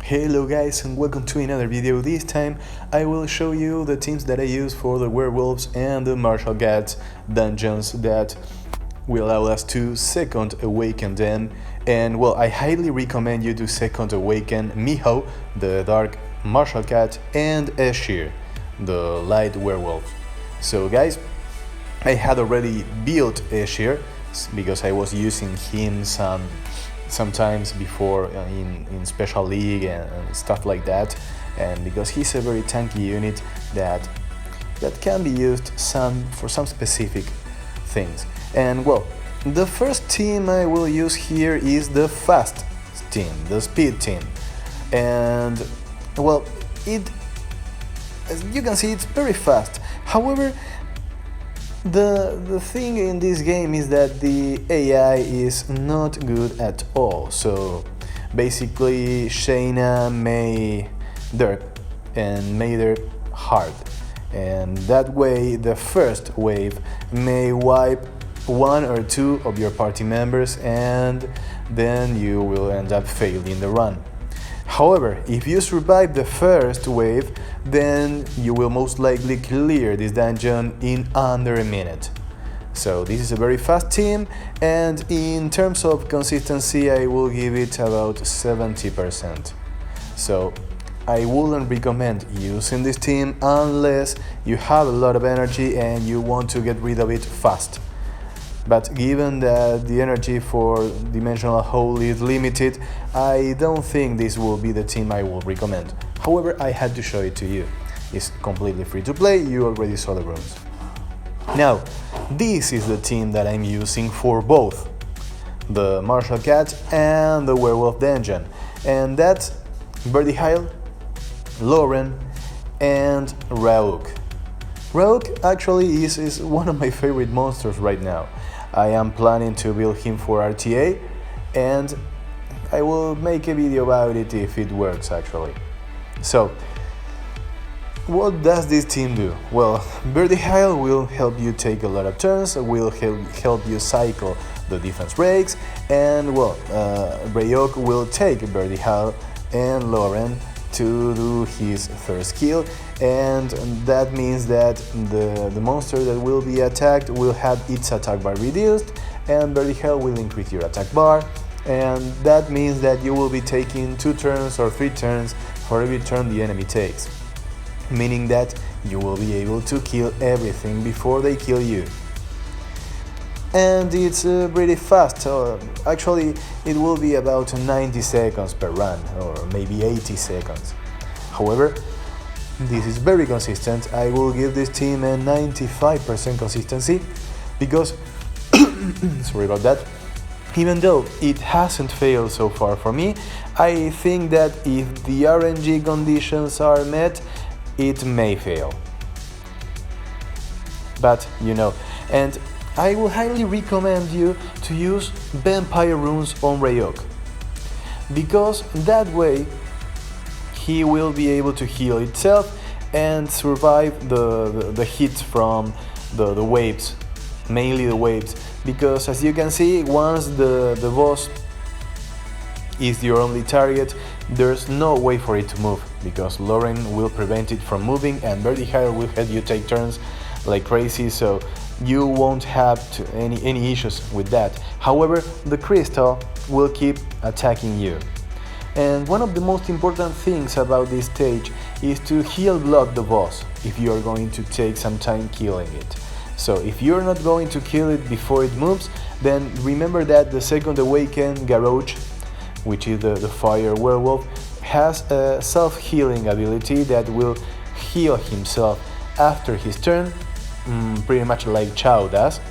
Hello guys and welcome to another video. This time I will show you the teams that I use for the Werewolves and the Martial Cat dungeons that will allow us to second awaken them. And well, I highly recommend you to second awaken Miho, the Dark Martial Cat, and Eshir, the Light Werewolf. So guys, I had already built Eshir because I was using him sometimes before in Special League and stuff like that, and because he's a very tanky unit that can be used for some specific things. And well, the first team I will use here is the fast team, the speed team. And well, as you can see, it's very fast. However, the thing in this game is that the AI is not good at all. So basically Shayna may derp and may derp hard, and that way the first wave may wipe one or two of your party members, and then you will end up failing the run. However, if you survive the first wave, then you will most likely clear this dungeon in under a minute. So this is a very fast team, and in terms of consistency I will give it about 70%. So I wouldn't recommend using this team unless you have a lot of energy and you want to get rid of it fast. But given that the energy for Dimensional Hole is limited, I don't think this will be the team I will recommend. However, I had to show it to you. It's completely free to play, you already saw the runes. Now, this is the team that I'm using for both the Martial Cat and the Werewolf Dungeon. And that's Birdie Heil, Lauren, and Rauk. Rauk actually is one of my favorite monsters right now. I am planning to build him for RTA, and I will make a video about it if it works actually. So, what does this team do? Well, Birdie Heil will help you take a lot of turns, will help you cycle the defense breaks, and well, Rauk will take Birdie Heil and Lauren to do his first kill, and that means that the monster that will be attacked will have its attack bar reduced, and Birdie Heil will increase your attack bar, and that means that you will be taking 2 turns or 3 turns for every turn the enemy takes, meaning that you will be able to kill everything before they kill you. And it's pretty fast, actually it will be about 90 seconds per run, or maybe 80 seconds. However, this is very consistent. I will give this team a 95% consistency because, sorry about that, even though it hasn't failed so far for me, I think that if the RNG conditions are met, it may fail. But you know, and I will highly recommend you to use Vampire Runes on Rauk, because that way he will be able to heal itself and survive the hits from the waves, mainly the waves, because as you can see, once the boss is your only target, there's no way for it to move, because Lauren will prevent it from moving and Birdie Heil will help you take turns like crazy, so you won't have any issues with that. However, the crystal will keep attacking you. And one of the most important things about this stage is to heal block the boss if you are going to take some time killing it. So if you're not going to kill it before it moves, then remember that the second awakened Garo, which is the fire werewolf, has a self-healing ability that will heal himself after his turn, pretty much like Chao does.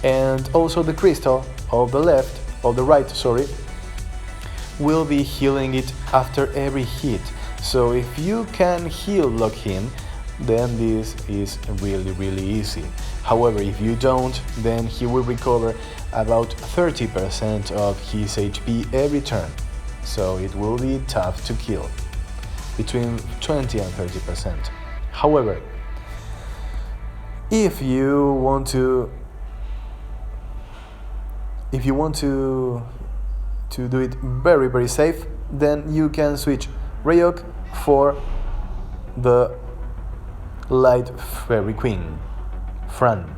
And also the crystal of the right, will be healing it after every hit. So if you can heal block him, then this is really easy. However, if you don't, then he will recover about 30% of his HP every turn. So it will be tough to kill, between 20 and 30%. However, if you want to do it very safe, then you can switch Ryuk for the Light Fairy Queen, Fran.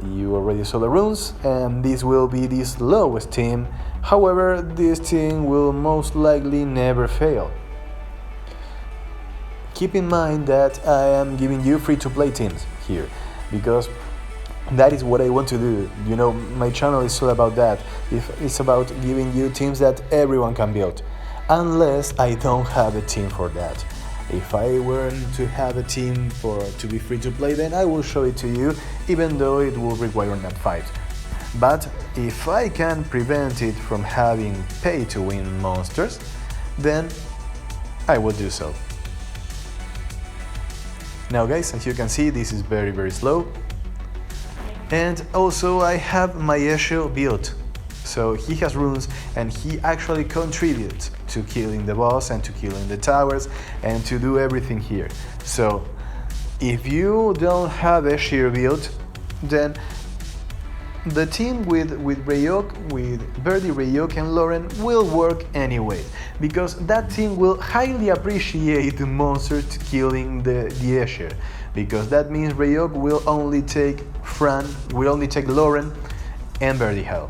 You already saw the runes, and this will be the slowest team. However, this team will most likely never fail. Keep in mind that I am giving you free-to-play teams here, because that is what I want to do. You know, my channel is all about that. It's about giving you teams that everyone can build, unless I don't have a team for that. If I were to have a team to be free to play, then I will show it to you, even though it will require a fight. But if I can prevent it from having pay to win monsters, then I will do so. Now guys, as you can see, this is very slow. And also I have my Esho built. So he has runes, and he actually contributes to killing the boss and to killing the towers and to do everything here. So if you don't have Esho built, then the team with Ryuk, with Birdie, Ryuk and Lauren will work anyway, because that team will highly appreciate the monsters killing the Esho, because that means Ryuk will only take Lauren and Birdie Hell.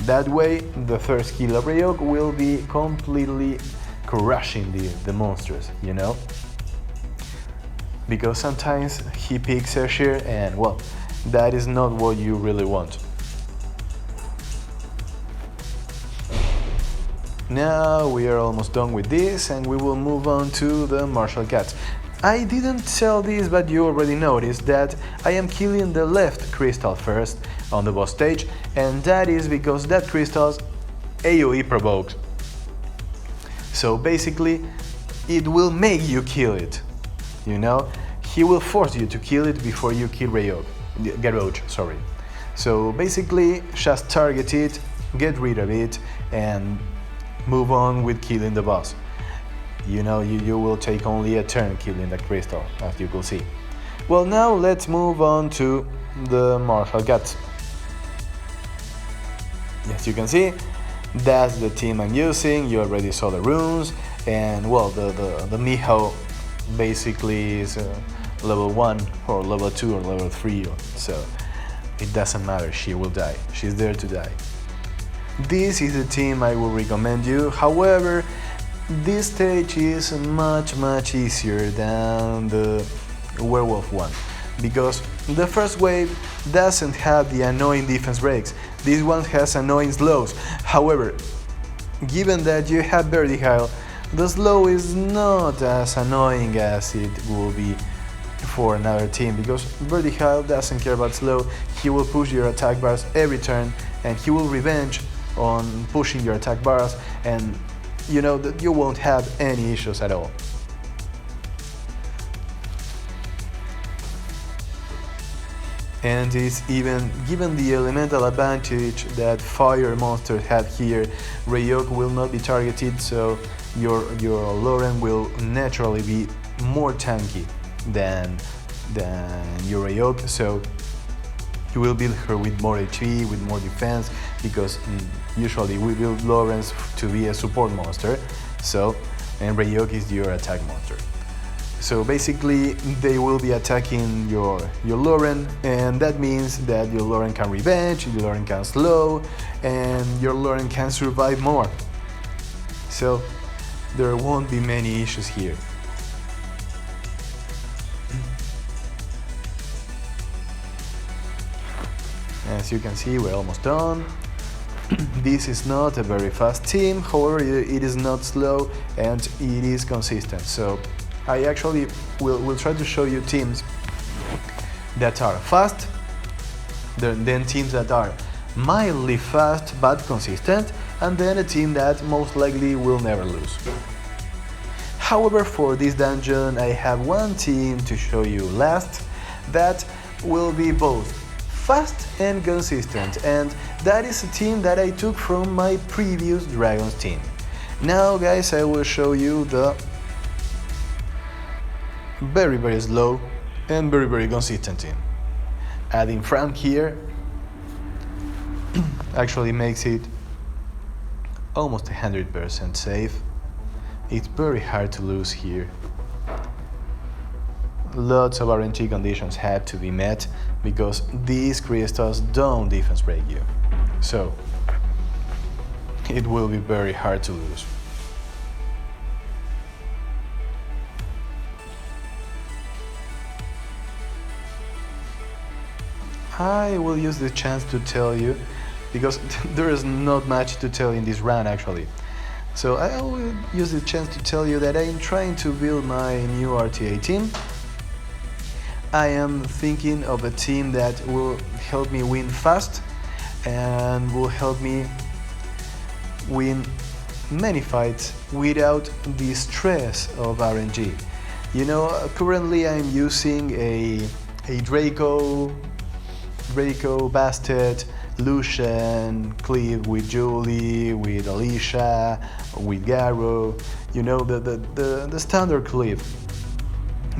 That way, the first kill of Ryuk will be completely crushing the monsters, you know? Because sometimes he picks Escher, and well, that is not what you really want. Now we are almost done with this, and we will move on to the Martial Cat. I didn't tell this, but you already noticed that I am killing the left crystal first on the boss stage, and that is because that crystal's AoE provoked. So basically, it will make you kill it, you know? He will force you to kill it before you kill Garo, sorry. So basically, just target it, get rid of it, and move on with killing the boss. You know, you will take only a turn killing the crystal, as you can see. Well, now let's move on to the Martial Cat. As you can see, that's the team I'm using. You already saw the runes, and well, the Miho basically is level 1 or level 2 or level 3, so it doesn't matter, she will die. She's there to die. This is the team I will recommend you. However, this stage is much easier than the Werewolf one, because the first wave doesn't have the annoying defense breaks. This one has annoying slows. However, given that you have Birdie Heil, the slow is not as annoying as it will be for another team, because Birdie Heil doesn't care about slow. He will push your attack bars every turn, and he will revenge on pushing your attack bars, and you know that you won't have any issues at all. And it's even given the elemental advantage that fire monsters have here, Ryuk will not be targeted, so your Lauren will naturally be more tanky than your Ryuk, so you will build her with more HP, with more defense, because usually we build Lawrence to be a support monster, so, and Ryuk is your attack monster. So basically they will be attacking your Lauren, and that means that your Lauren can revenge, your Lauren can slow, and your Lauren can survive more. So there won't be many issues here. As you can see, we're almost done. This is not a very fast team, however it is not slow and it is consistent. So I actually will try to show you teams that are fast, then teams that are mildly fast but consistent, and then a team that most likely will never lose. However, for this dungeon I have one team to show you last that will be both fast and consistent, and that is a team that I took from my previous Dragons team. Now guys, I will show you the very slow and very consistent team. Adding Frank here actually makes it almost 100% safe. It's very hard to lose here. Lots of RNG conditions have to be met because these crystals don't defense break you. So it will be very hard to lose. I will use the chance to tell you, because there is not much to tell in this round actually. So I will use the chance to tell you that I am trying to build my new RTA team. I am thinking of a team that will help me win fast and will help me win many fights without the stress of RNG. You know, currently I'm using a Draco, Bastet, Lucian, Cleve with Julie, with Alicia, with Garo, you know, the standard Cleve,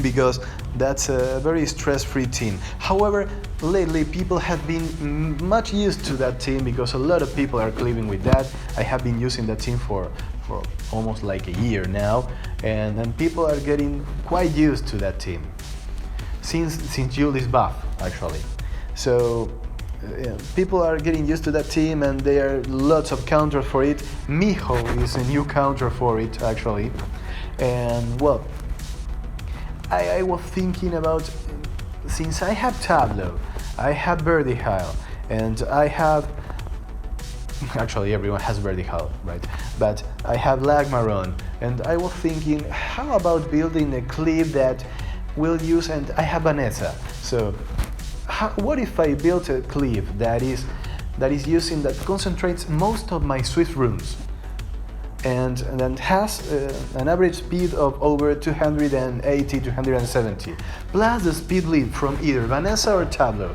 because that's a very stress-free team. However, lately people have been much used to that team because a lot of people are cleaving with that. I have been using that team for almost like a year now, and people are getting quite used to that team since Julie's buff actually. So people are getting used to that team, and there are lots of counters for it. Miho is a new counter for it actually, and well, I was thinking about, since I have Tableau, I have Birdie Hile, and I have, actually everyone has Birdie Hile, right? But I have Lagmaron, and I was thinking, how about building a clip that will use, and I have Vanessa. So what if I built a clip that is that concentrates most of my Swift runes, and then has an average speed of over 280 to 170, plus the speed lead from either Vanessa or Tableau,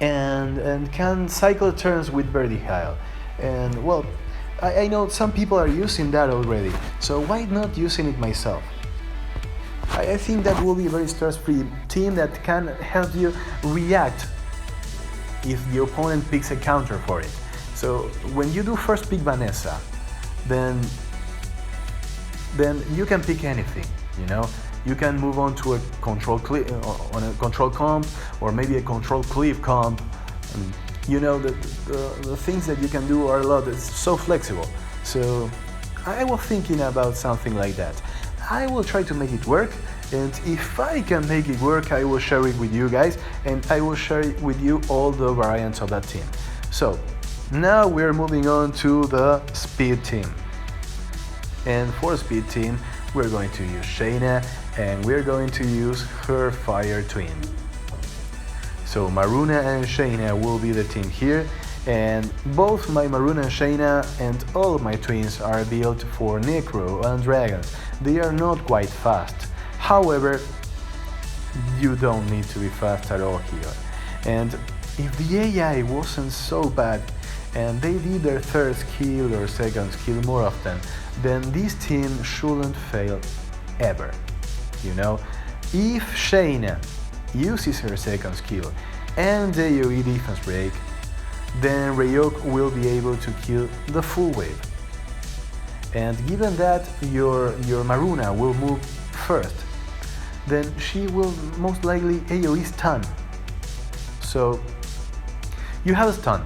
and can cycle turns with Birdie Hile. And well, I know some people are using that already, so why not using it myself? I think that will be a very stress-free team that can help you react if the opponent picks a counter for it. So when you do first pick Vanessa, then you can pick anything, you know. You can move on to a control on a control comp, or maybe a control cleave comp. You know, the things that you can do are a lot. It's so flexible. So I was thinking about something like that. I will try to make it work, and if I can make it work, I will share it with you guys, and I will share it with you all the variants of that team. So now we're moving on to the speed team. And for speed team, we're going to use Shayna, and we're going to use her fire twin. So Maruna and Shayna will be the team here, and both my Maruna and Shayna and all of my twins are built for Necro and Dragons. They are not quite fast. However, you don't need to be fast at all here. And if the AI wasn't so bad, and they did their third skill or second skill more often, then this team shouldn't fail ever. You know, if Shayna uses her second skill and the AoE defense break, then Ryuk will be able to kill the full wave. And given that your Maruna will move first, then she will most likely AoE stun. So you have a stun,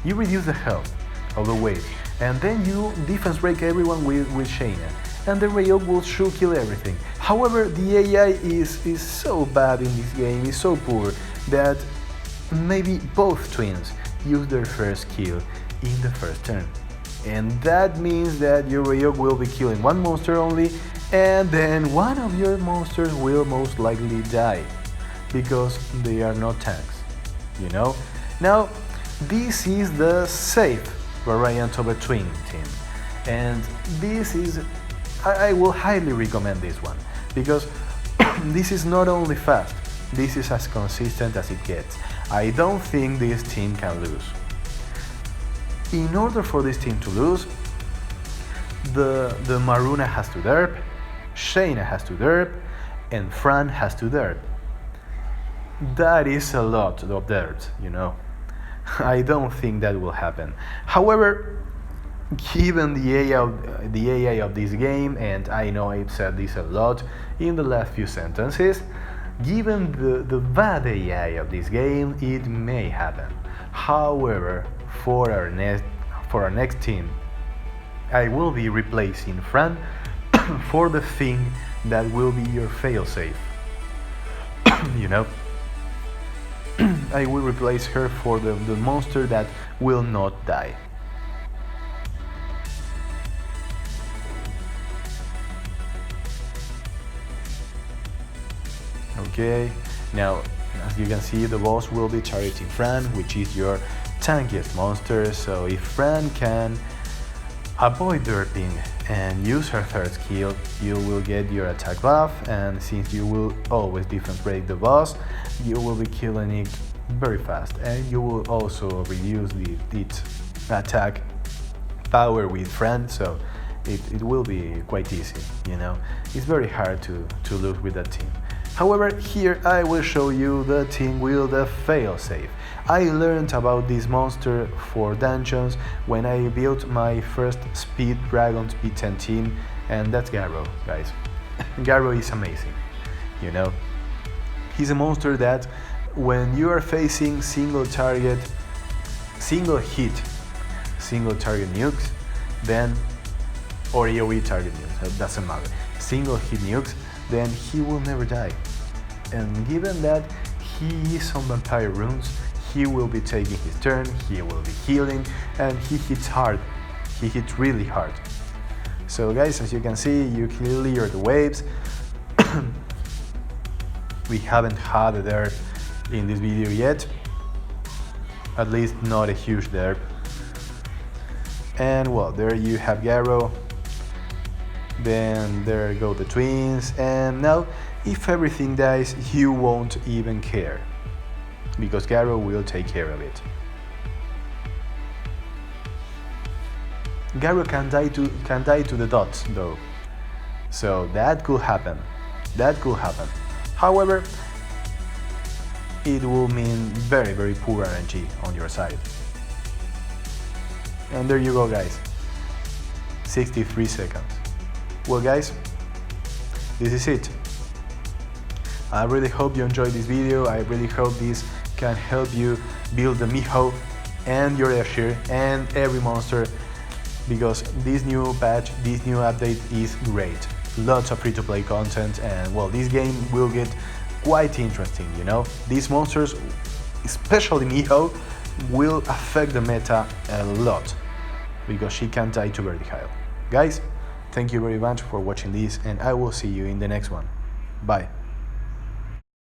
you reduce the health of the wave, and then you defense break everyone with Shayna, and the Ryuk will sure kill everything. However, the AI is so bad in this game, is so poor, that maybe both twins use their first kill in the first turn. And that means that your Ryuk will be killing one monster only, and then one of your monsters will most likely die, because they are not tanks, you know? Now, this is the safe variant of a twin team, and this is, I will highly recommend this one, because this is not only fast, this is as consistent as it gets. I don't think this team can lose. In order for this team to lose, the Maruna has to derp, Shayna has to derp, and Fran has to derp. That is a lot of derps, you know. I don't think that will happen. However, given the AI of this game, and I know I've said this a lot in the last few sentences, given the bad AI of this game, it may happen. However, for our next team, I will be replacing Fran for the thing that will be your failsafe. You know, I will replace her for the monster that will not die. Okay, now as you can see, the boss will be targeting Fran, which is your tankiest monster. So if Fran can avoid derping and use her third skill, you will get your attack buff, and since you will always defense break the boss, you will be killing it very fast, and you will also reduce its attack power with Fran, so it will be quite easy, you know. It's very hard to lose with that team. However, here I will show you the team with the failsafe. I learned about this monster for dungeons when I built my first speed dragon speed 10 team, and that's Garo, guys. Garo is amazing, you know. He's a monster that when you are facing single hit nukes, then or AoE target nukes, that doesn't matter. Single hit nukes, then he will never die. And given that he is on vampire runes, he will be taking his turn, he will be healing, and he hits hard. He hits really hard. So guys, as you can see, you clear the waves. We haven't had a derp in this video yet, at least not a huge derp. And well, there you have Garo. Then there go the twins, and now if everything dies, you won't even care, because Garo will take care of it. Garo can die to the dots though, so that could happen. However, it will mean very, very poor RNG on your side. And there you go, guys. 63 seconds. Well, guys, this is it. I really hope you enjoyed this video. I really hope this can help you build the Miho and your Airshare and every monster, because this new patch, this new update is great. Lots of free-to-play content, and well, this game will get quite interesting, you know. These monsters, especially Miho, will affect the meta a lot, because she can die to Vertihile. Guys, thank you very much for watching this, and I will see you in the next one. Bye.